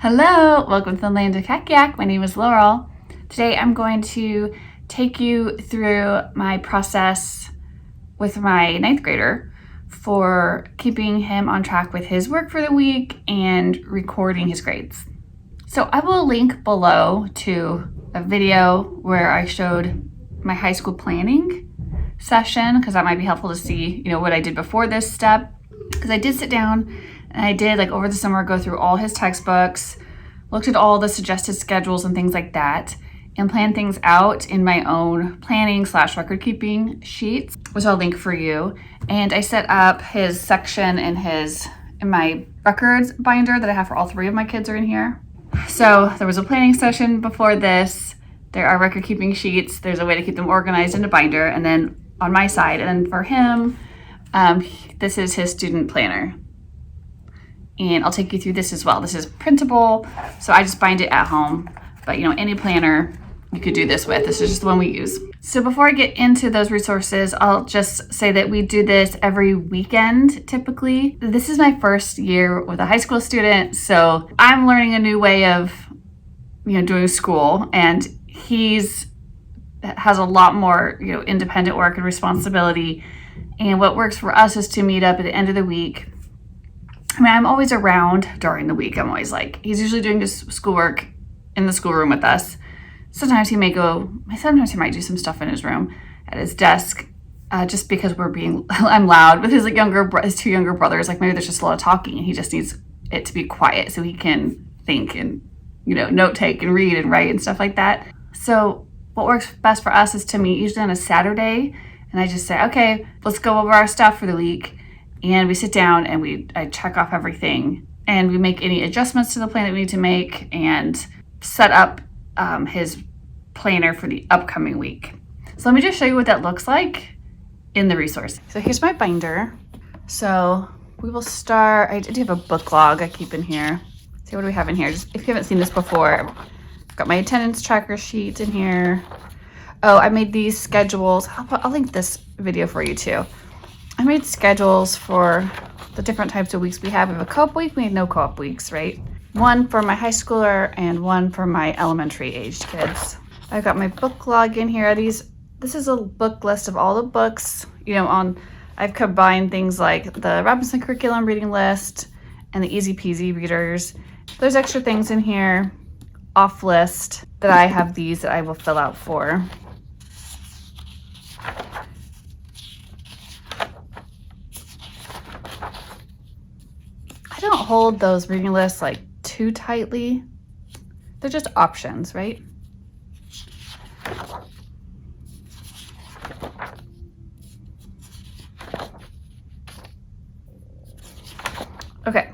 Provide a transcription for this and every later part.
Hello, welcome to the land of Kakiak. My name is Laurel. Today I'm going to take you through my process with my ninth grader for keeping him on track with his work for the week and recording his grades. So I will link below to a video where I showed my high school planning session, because that might be helpful to see, what I did before this step. Because I did sit down and I did, over the summer, go through all his textbooks, looked at all the suggested schedules and things like that, and plan things out in my own planning / record keeping sheets, which I'll link for you. And I set up his section in my records binder that I have for all three of my kids are in here. So there was a planning session before this. There are record keeping sheets. There's a way to keep them organized in a binder. And then on my side, and then for him, this is his student planner. And I'll take you through this as well. This is printable, so I just bind it at home. But any planner you could do this with. This is just the one we use. So before I get into those resources, I'll just say that we do this every weekend typically. This is my first year with a high school student, so I'm learning a new way of doing school, and has a lot more independent work and responsibility. And what works for us is to meet up at the end of the week. I'm always around during the week. I'm always he's usually doing his schoolwork in the schoolroom with us. Sometimes he might do some stuff in his room at his desk, just because I'm loud with his two younger brothers. Maybe there's just a lot of talking and he just needs it to be quiet so he can think and, note take and read and write and stuff like that. So what works best for us is to meet usually on a Saturday, and I just say, okay, let's go over our stuff for the week. And we sit down and I check off everything, and we make any adjustments to the plan that we need to make and set up his planner for the upcoming week. So let me just show you what that looks like in the resource. So here's my binder. So we will start, I do have a book log I keep in here. See, what do we have in here? Just if you haven't seen this before, I've got my attendance tracker sheet in here. Oh, I made these schedules. I'll link this video for you too. I made schedules for the different types of weeks we have. We have a co-op week, we have no co-op weeks, right? One for my high schooler and one for my elementary aged kids. I've got my book log in here. This is a book list of all the books, I've combined things like the Robinson curriculum reading list and the Easy Peasy readers. There's extra things in here, off list, that I have these that I will fill out for. I don't hold those reading lists too tightly. They're just options, right? Okay,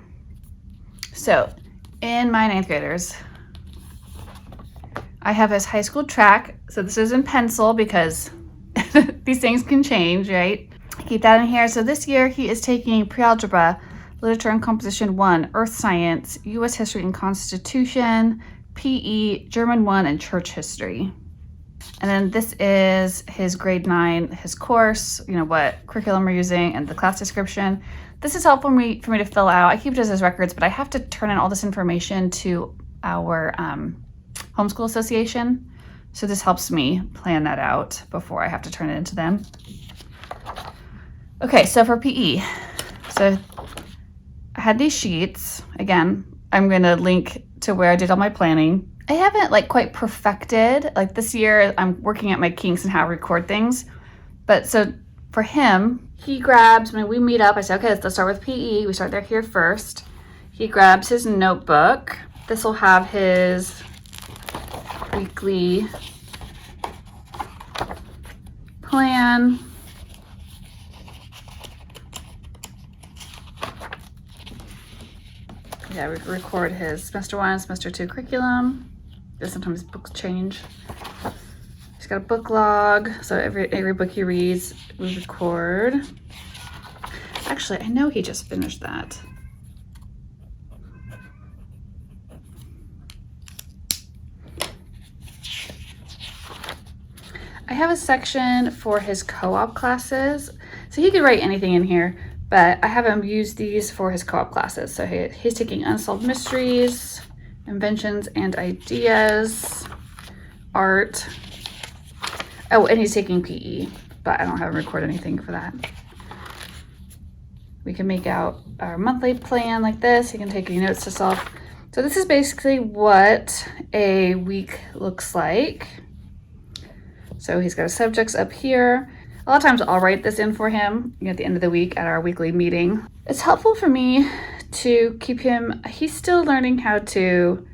so in my ninth graders, I have his high school track. So this is in pencil because these things can change, right? I keep that in here. So this year he is taking pre-algebra, Literature and Composition 1, Earth Science, U.S. History and Constitution, PE, German 1, and Church History. And then this is his grade 9, his course, what curriculum we're using, and the class description. This is helpful for me to fill out. I keep it as his records, but I have to turn in all this information to our Homeschool Association. So this helps me plan that out before I have to turn it into them. Okay, so for PE, so I had these sheets. Again, I'm going to link to where I did all my planning. I haven't quite perfected. This year, I'm working at my kinks and how to record things. But so for him, he grabs, when we meet up, I say, okay, let's start with PE. We start here first. He grabs his notebook. This will have his weekly plan. Yeah, we record his semester 1, semester 2 curriculum. Because sometimes books change. He's got a book log, so every book he reads, we record. Actually, I know he just finished that. I have a section for his co-op classes. So he could write anything in here, but I have him use these for his co-op classes. So he's taking Unsolved Mysteries, inventions and ideas, art. Oh, and he's taking PE, but I don't have him record anything for that. We can make out our monthly plan like this. You can take your notes to self. So this is basically what a week looks like. So he's got his subjects up here. A lot of times I'll write this in for him at the end of the week at our weekly meeting. It's helpful for me to keep him, he's still learning how to,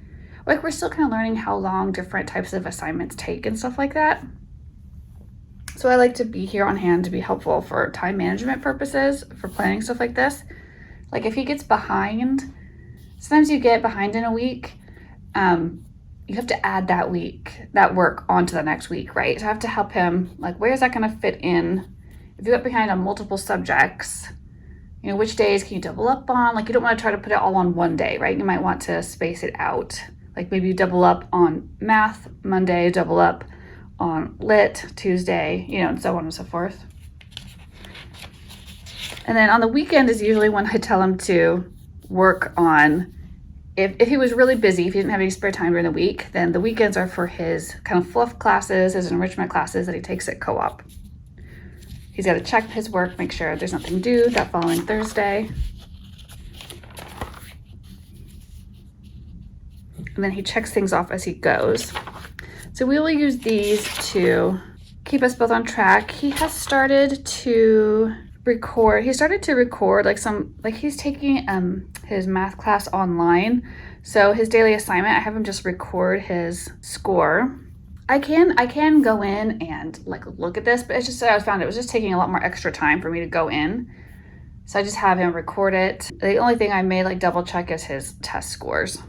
like we're still kind of learning how long different types of assignments take and stuff like that. So I like to be here on hand to be helpful for time management purposes, for planning stuff like this. Like if he gets behind, sometimes you get behind in a week, you have to add that week, that work onto the next week, right? So I have to help him, like where is that gonna fit in? If you get behind on multiple subjects, you know, which days can you double up on? Like you don't wanna try to put it all on one day, right? You might want to space it out. Like maybe you double up on math Monday, double up on lit Tuesday, you know, and so on and so forth. And then on the weekend is usually when I tell him to work on, if he was really busy, if he didn't have any spare time during the week, then the weekends are for his kind of fluff classes, his enrichment classes that he takes at co-op. He's got to check his work, make sure there's nothing due that following Thursday. And then he checks things off as he goes. So we will use these to keep us both on track. He has started to record. He started to record like he's taking his math class online. So his daily assignment, I have him just record his score. I can go in and like look at this, but it's just I found it was just taking a lot more extra time for me to go in. So I just have him record it. The only thing I may like double check is his test scores.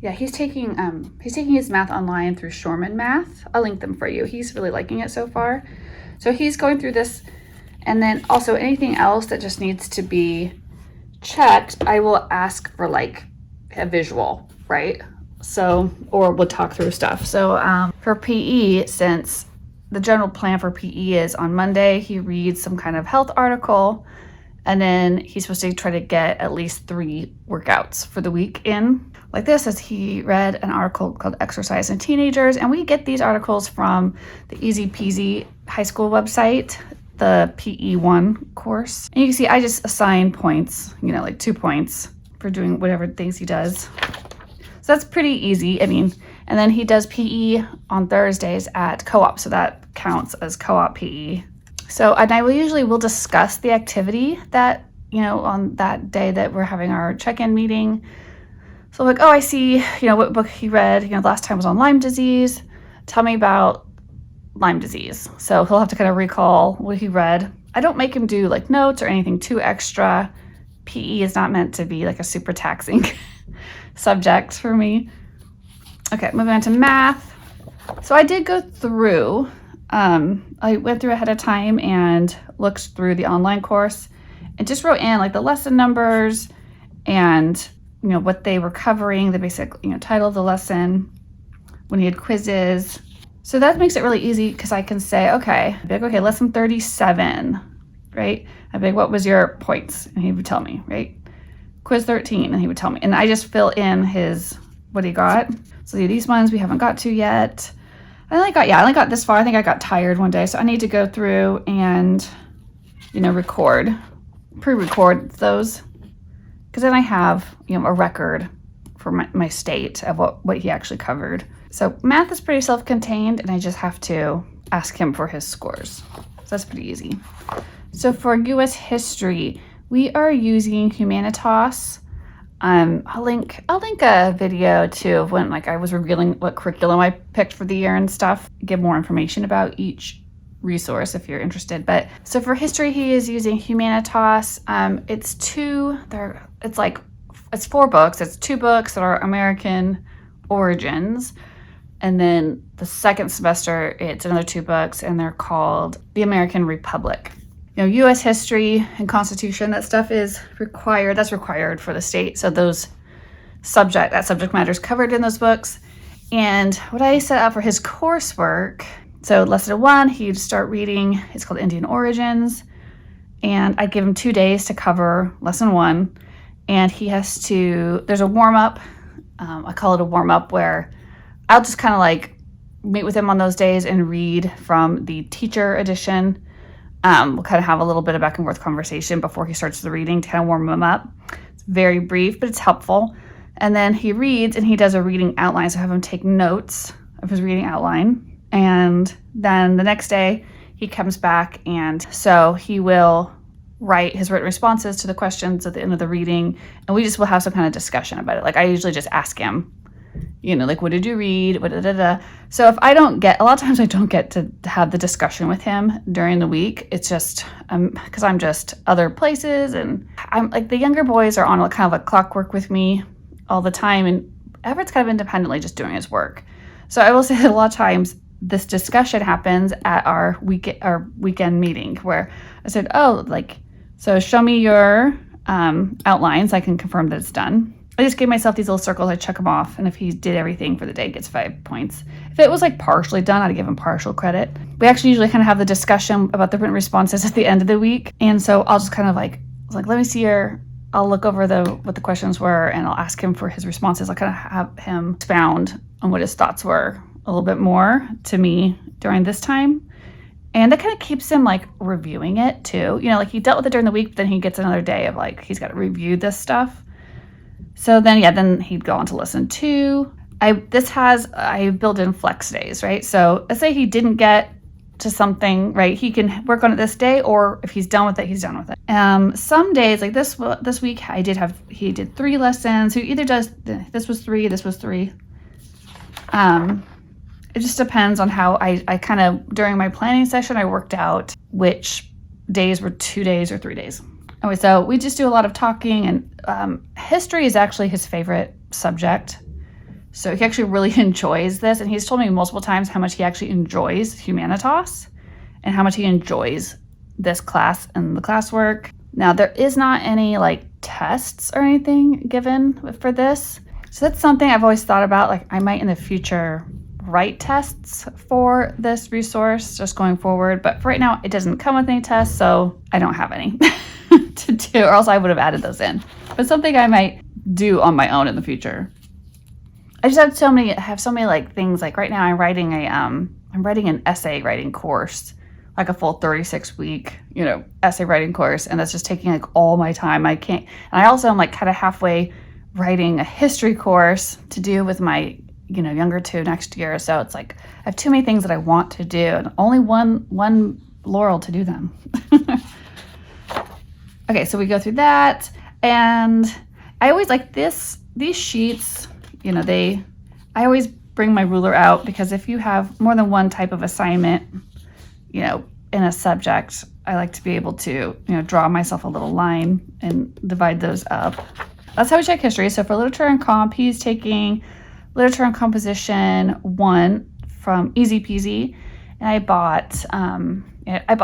Yeah, he's taking his math online through Shorman Math. I'll link them for you. He's really liking it so far. So he's going through this, and then also anything else that just needs to be checked, I will ask for like a visual, right? So, or we'll talk through stuff. So for PE, since the general plan for PE is on Monday, he reads some kind of health article, and then he's supposed to try to get at least 3 workouts for the week in. Like this, as he read an article called Exercise in Teenagers, and we get these articles from the Easy Peasy high school website, the PE1 course. And you can see I just assign points, you know, like 2 points for doing whatever things he does. So that's pretty easy. I mean, and then he does PE on Thursdays at co-op, so that counts as co-op PE. So, and I will discuss the activity that, you know, on that day that we're having our check-in meeting. So like, oh, I see, you know, what book he read, you know, last time was on Lyme disease. Tell me about Lyme disease. So he'll have to kind of recall what he read. I don't make him do like notes or anything too extra. PE is not meant to be like a super taxing subject for me. Okay, moving on to math. So I did go through, I went through ahead of time and looked through the online course and just wrote in like the lesson numbers and, you know, what they were covering, the basic, you know, title of the lesson, when he had quizzes. So that makes it really easy because I can say, okay, I'd be like, okay, lesson 37, right? I'd be like, what was your points? And he would tell me, right? Quiz 13, and he would tell me. And I just fill in what he got. So these ones we haven't got to yet. I only got this far. I think I got tired one day. So I need to go through and, you know, pre-record those. Because then I have, you know, a record for my state of what he actually covered. So math is pretty self-contained, and I just have to ask him for his scores. So that's pretty easy. So for U.S. history, we are using Humanitas. I'll link a video too of when like I was revealing what curriculum I picked for the year and stuff. Give more information about each resource if you're interested. But so for history, he is using Humanitas. It's 4 books. It's 2 books that are American origins. And then the second semester, it's another 2 books, and they're called The American Republic. You know, U.S. history and Constitution, that stuff is required. That's required for the state. So that subject matter is covered in those books. And what I set up for his coursework, so lesson 1, he'd start reading. It's called Indian Origins. And I give him 2 days to cover lesson 1. And he has to, there's a warm-up I call it a warm-up, where I'll just kind of like meet with him on those days and read from the teacher edition. We'll kind of have a little bit of back and forth conversation before he starts the reading to kind of warm him up. It's very brief, but it's helpful. And then he reads and he does a reading outline. So I have him take notes of his reading outline. And then the next day he comes back, and so he will write his written responses to the questions at the end of the reading. And we just will have some kind of discussion about it. Like I usually just ask him, like, what did you read? So if I don't get, a lot of times I don't get to have the discussion with him during the week. It's just because I'm just other places, and I'm like, the younger boys are on kind of a clockwork with me all the time, and Everett's kind of independently just doing his work. So I will say that a lot of times this discussion happens at our weekend meeting, where I said, so show me your outlines. I can confirm that it's done. I just gave myself these little circles. I check them off, and if he did everything for the day, he gets 5 points. If it was like partially done, I'd give him partial credit. We actually usually kind of have the discussion about the written responses at the end of the week, and so I'll just kind of let me see I'll look over what the questions were, and I'll ask him for his responses. I'll kind of have him expound on what his thoughts were a little bit more to me during this time. And that kind of keeps him like reviewing it too. Like he dealt with it during the week, but then he gets another day of like, he's got to review this stuff. So then he'd go on to lesson 2. I built in flex days, right? So let's say he didn't get to something, right? He can work on it this day, or if he's done with it, he's done with it. Some days, like this week, he did 3 lessons. So he either does, this was 3. It just depends on how I kind of, during my planning session, I worked out which days were 2 days or 3 days. Anyway, so we just do a lot of talking, and history is actually his favorite subject. So he actually really enjoys this, and he's told me multiple times how much he actually enjoys Humanitas and how much he enjoys this class and the classwork. Now, there is not any like tests or anything given for this. So that's something I've always thought about. Like I might in the future write tests for this resource just going forward. But for right now, it doesn't come with any tests, so I don't have any to do, or else I would have added those in. But something I might do on my own in the future. I just have so many like things. Like right now I'm writing an essay writing course, like a full 36-week, essay writing course. And that's just taking like all my time. I can't, and I also am like kind of halfway writing a history course to do with my, younger 2 next year. So it's like, I have too many things that I want to do, and only one Laurel to do them. Okay, so we go through that, and I always like these sheets, I always bring my ruler out, because if you have more than one type of assignment, in a subject, I like to be able to, draw myself a little line and divide those up. That's how we check history. So for literature and comp, he's taking literature and composition 1 from Easy Peasy, and I bought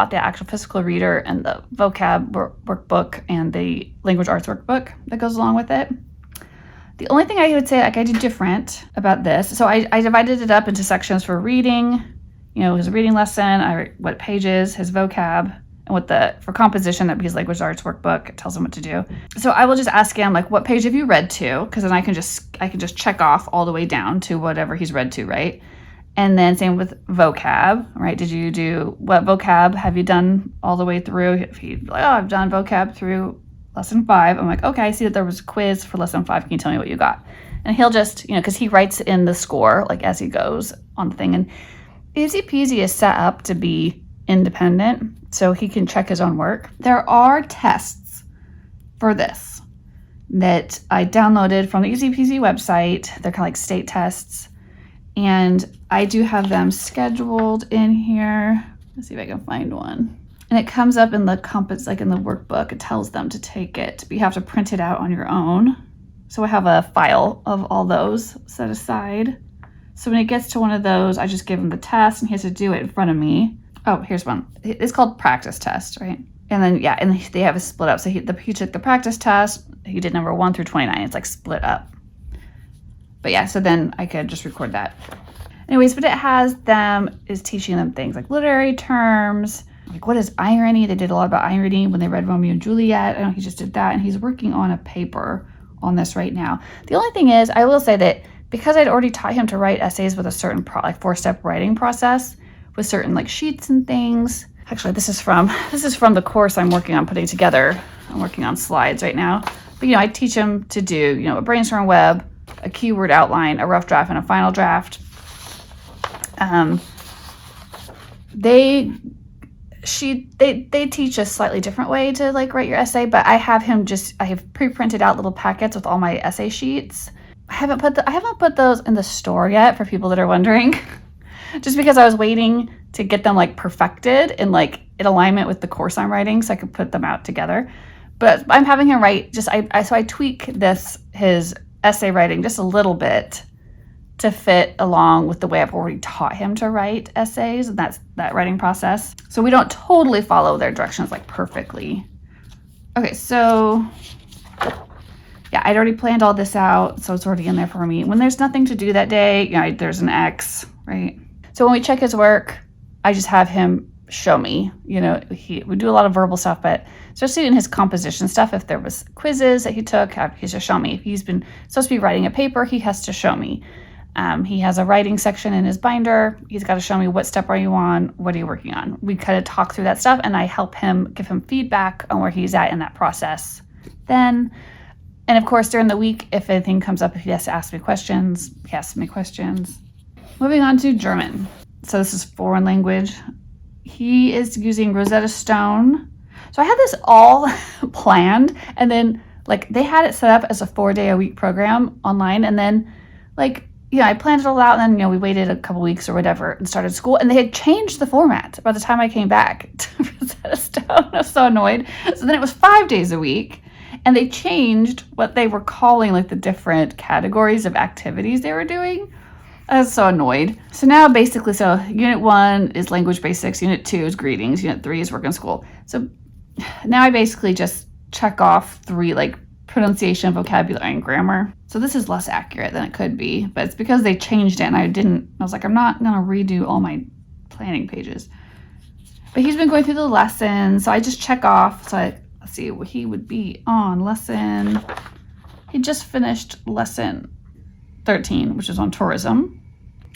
the actual physical reader and the vocab workbook and the language arts workbook that goes along with it. The only thing I would say I did different about this, so I divided it up into sections for reading, his reading lesson, what pages, his vocab, and for composition, that because language arts workbook tells him what to do. So I will just ask him like, what page have you read to? Because then I can just check off all the way down to whatever he's read to, right? And then same with vocab, right? What vocab have you done all the way through? If he's like, oh, I've done vocab through lesson 5. I'm like, okay, I see that there was a quiz for lesson 5. Can you tell me what you got? And he'll just, because he writes in the score, like as he goes on the thing. And Easy Peasy is set up to be independent, so he can check his own work. There are tests for this that I downloaded from the Easy Peasy website. They're kind of like state tests. And I do have them scheduled in here. Let's see if I can find one. And it comes up in the compass, like in the workbook. It tells them to take it, but you have to print it out on your own. So I have a file of all those set aside. So when it gets to one of those, I just give him the test, and he has to do it in front of me. Oh, here's one. It's called practice test, right? And then, and they have it split up. So he took the practice test. He did number 1 through 29. It's like split up. But so then I could just record that. Anyways, but it is teaching them things like literary terms, like what is irony? They did a lot about irony when they read Romeo and Juliet. I know he just did that, and he's working on a paper on this right now. The only thing is, I will say that because I'd already taught him to write essays with a certain like 4-step writing process with certain like sheets and things. Actually, this is from the course I'm working on putting together. I'm working on slides right now. But, I teach him to do, a brainstorm web, a keyword outline, a rough draft, and a final draft. They teach a slightly different way to like write your essay, but I have pre-printed out little packets with all my essay sheets. I haven't put those in the store yet for people that are wondering, just because I was waiting to get them like perfected and like in alignment with the course I'm writing so I could put them out together. But I'm having him write so I tweak his essay writing just a little bit to fit along with the way I've already taught him to write essays, and that's that writing process. So we don't totally follow their directions like perfectly. Okay, so yeah, I'd already planned all this out, so it's already in there for me. When there's nothing to do that day, there's an X, right? So when we check his work, I just have him show me. We do a lot of verbal stuff, but especially in his composition stuff, if there was quizzes that he took, he's just show me. If he's been supposed to be writing a paper, he has to show me. He has a writing section in his binder. He's got to show me, what step are you on? What are you working on? We kind of talk through that stuff, and I help him, give him feedback on where he's at in that process. And of course, during the week, if anything comes up, if he has to ask me questions, he asks me questions. Moving on to German. So this is foreign language. He is using Rosetta Stone. So I had this all planned, and then like they had it set up as a 4-day-a-week program online, and then I planned it all out, and then we waited a couple weeks or whatever and started school, and they had changed the format by the time I came back to Rosetta Stone. I was so annoyed. So then it was 5 days a week, and they changed what they were calling like the different categories of activities they were doing. I was so annoyed. So now basically, Unit 1 is language basics, Unit 2 is greetings, Unit 3 is work and school. So now I basically just check off 3 like pronunciation, vocabulary, and grammar. So this is less accurate than it could be, but it's because they changed it, and I was like, I'm not gonna redo all my planning pages. But he's been going through the lessons, so I just check off. So let's see, he would be on lesson. He just finished lesson 13, which is on tourism.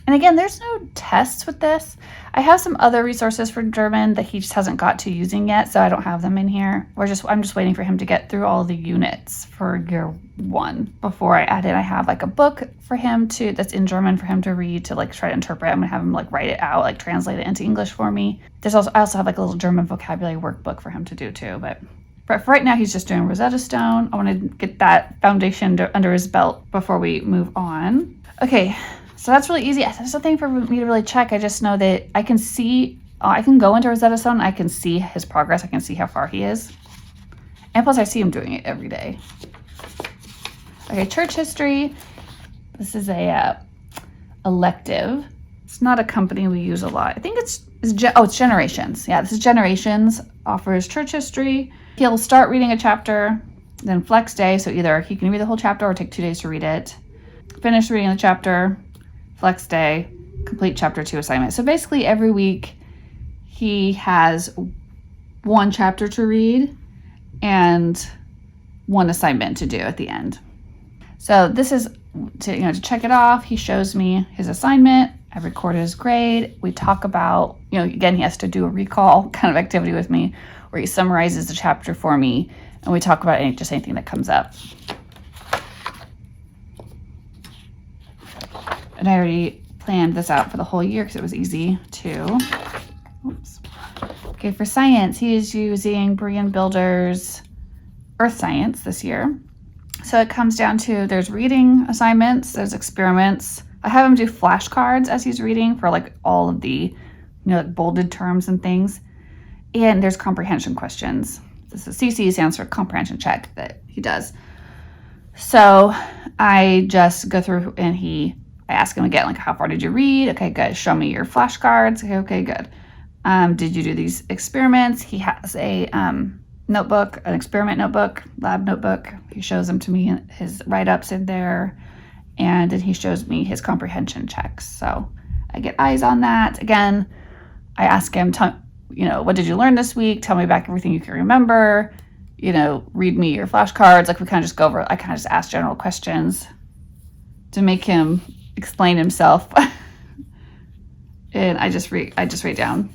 And again, there's no tests with this. I have some other resources for German that he just hasn't got to using yet, so I don't have them in here. I'm just waiting for him to get through all the units for year 1 before I add it. I have like a book for him that's in German for him to read, to like try to interpret. I'm gonna have him like write it out, like translate it into English for me. I also have like a little German vocabulary workbook for him to do too. But for right now, he's just doing Rosetta Stone. I want to get that foundation under his belt before we move on. Okay. So that's really easy. There's nothing for me to really check. I just know that I can see, I can go into Rosetta Stone. I can see his progress. I can see how far he is. And plus I see him doing it every day. Okay, church history. This is a elective. It's not a company we use a lot. I think it's Generations. Yeah, this is Generations. Offers church history. He'll start reading a chapter, then flex day. So either he can read the whole chapter or take 2 days to read it. Finish reading the chapter. Flex day, complete chapter 2 assignment. So basically every week he has 1 chapter to read and 1 assignment to do at the end. So this is to check it off. He shows me his assignment. I record his grade. We talk about, again, he has to do a recall kind of activity with me where he summarizes the chapter for me, and we talk about anything that comes up. And I already planned this out for the whole year because it was easy too. Oops. Okay, for science, he is using Brian Builder's Earth Science this year. So it comes down to, there's reading assignments, there's experiments. I have him do flashcards as he's reading for like all of the, like bolded terms and things. And there's comprehension questions. This is CC stands for comprehension check that he does. So I just go through and I ask him again, like, how far did you read? Okay, good. Show me your flashcards. Okay, good. Did you do these experiments? He has a notebook, an experiment notebook, lab notebook. He shows them to me, his write-ups in there, and then he shows me his comprehension checks. So I get eyes on that. Again, I ask him, what did you learn this week? Tell me back everything you can remember. read me your flashcards. Like we kind of just go over, I kind of just ask general questions to make him explain himself. And I just write down,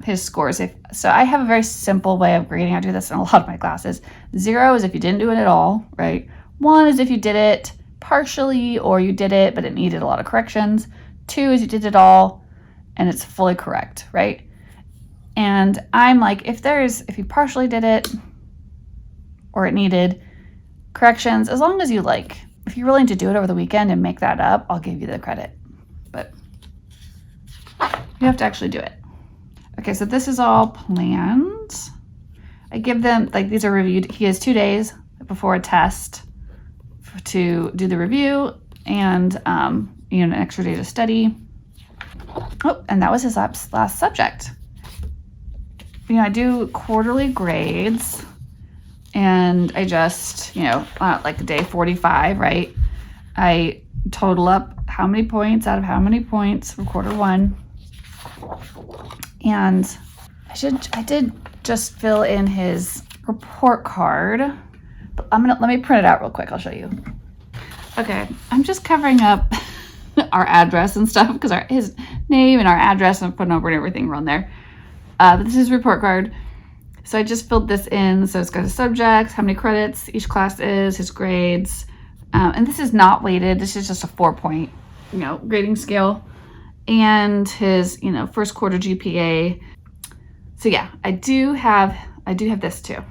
his scores. So I have a very simple way of grading. I do this in a lot of my classes. 0 is if you didn't do it at all, right? 1 is if you did it partially or you did it, but it needed a lot of corrections. 2 is you did it all and it's fully correct, right? And I'm like, if you partially did it or it needed corrections, as long as if you're willing to do it over the weekend and make that up, I'll give you the credit. But you have to actually do it. Okay, so this is all planned. I give them, these are reviewed. He has 2 days before a test to do the review and, an extra day to study. Oh, and that was his last subject. I do quarterly grades and I just, day 45, right? I total up how many points out of how many points for quarter 1. And I did just fill in his report card, but let me print it out real quick. I'll show you. Okay, I'm just covering up our address and stuff because his name and our address and putting over and everything were on there. But this is his report card. So I just filled this in. So it's got his subjects, how many credits each class is, his grades. And this is not weighted. This is just a 4-point, grading scale. And his, first quarter GPA. So yeah, I do have this too.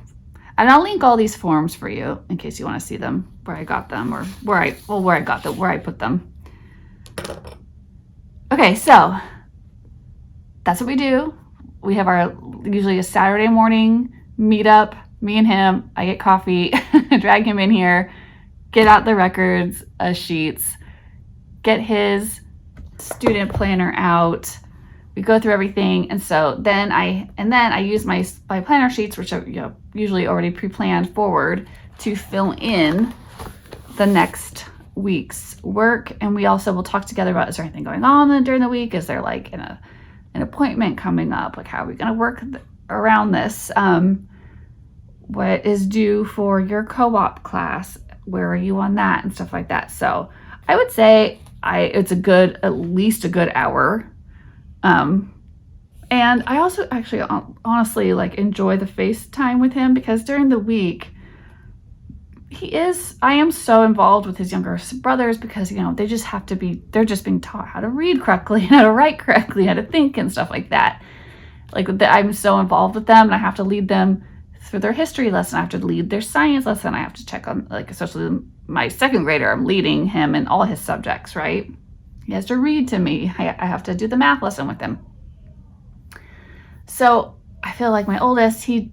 And I'll link all these forms for you in case you want to see them, where I got them or where I put them. Okay, so that's what we do. We have usually a Saturday morning meetup, me and him. I get coffee, drag him in here, get out the records, sheets, get his student planner out. We go through everything, and so then I use my planner sheets, which are usually already pre-planned forward, to fill in the next week's work. And we also will talk together about, is there anything going on during the week? Is there an appointment coming up? How are we going to work around this? What is due for your co-op class? Where are you on that? And stuff like that. So I would say it's at least a good hour. And I also actually honestly enjoy the FaceTime with him because during the week I am so involved with his younger brothers because, they're just being taught how to read correctly, how to write correctly, how to think and stuff like that. I'm so involved with them and I have to lead them through their history lesson. I have to lead their science lesson. I have to check on especially my second grader, I'm leading him in all his subjects, right? He has to read to me. I have to do the math lesson with him. So I feel like my oldest, he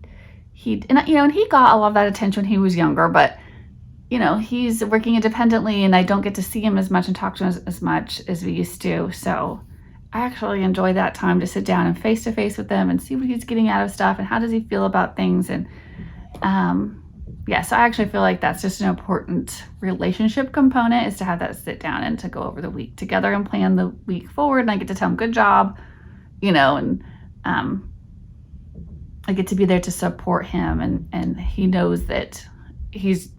got a lot of that attention when he was younger, but he's working independently and I don't get to see him as much and talk to him as much as we used to. So I actually enjoy that time to sit down and face to face with him and see what he's getting out of stuff and how does he feel about things. And so I actually feel like that's just an important relationship component, is to have that sit down and to go over the week together and plan the week forward. And I get to tell him good job, and I get to be there to support him, and he knows that he's,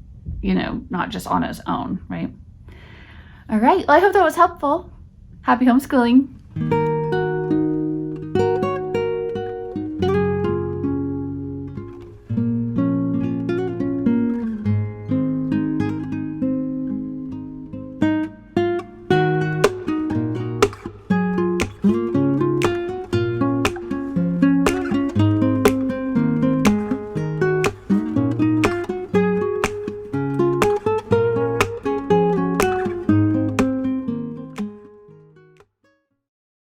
not just on his own, right? All right. Well, I hope that was helpful. Happy homeschooling.